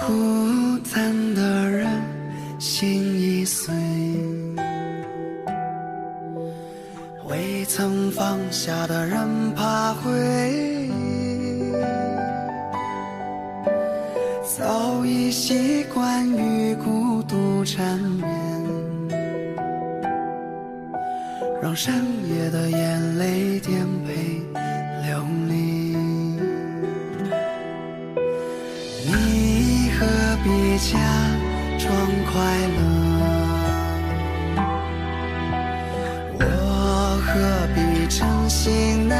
孤单的人心已碎，未曾放下的人怕悔，早已习惯与孤独缠绵，让深夜的眼泪颠沛流离。你何必假装快乐，我何必真心难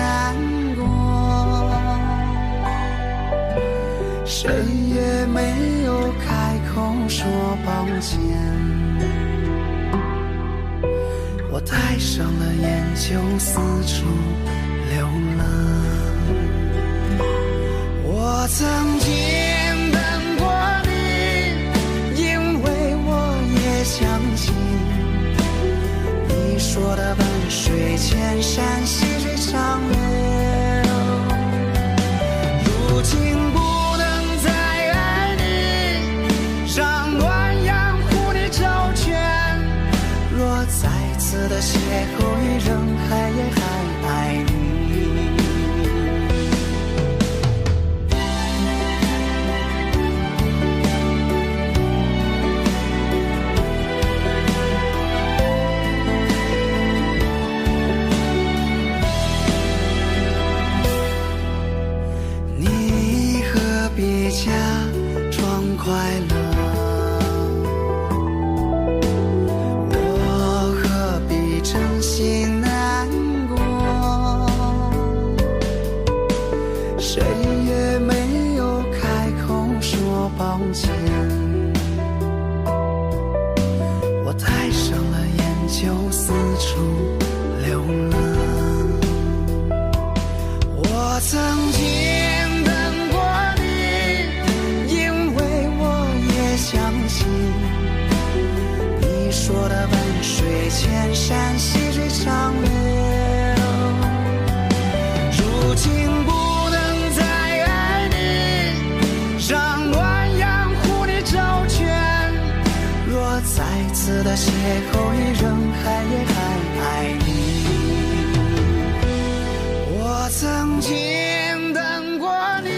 过，谁也没有开口说抱歉，我戴上了眼就四处流浪。我曾经等过你，因为我也相信你说的万水千山细水长流。如今不能再爱你，让暖阳护你周全，若再次的邂逅于人海，也还爱你。你何必假装快乐，真心难过，谁也没有开口说抱歉，我戴上了眼就四处流浪。我曾经等过你，因为我也相信你说的万水千山细水长流。如今不能再爱你，让暖阳护你周全，若再次的邂逅于人海，也还爱你。我曾经等过你，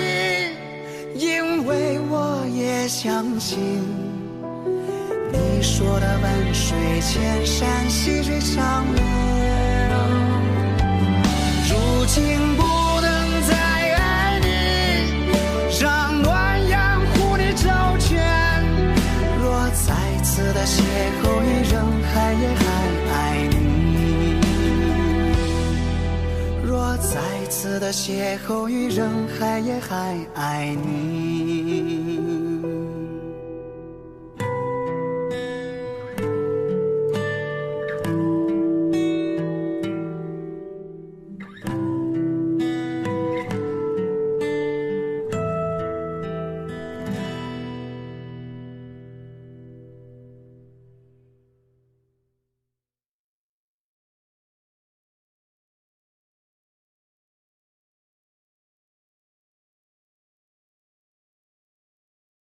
因为我也相信你说的万水千山细水长流。如今不能再爱你，让暖阳护你周全，若再次的邂逅于人海，也还爱你。若再次的邂逅于人海，也还爱你。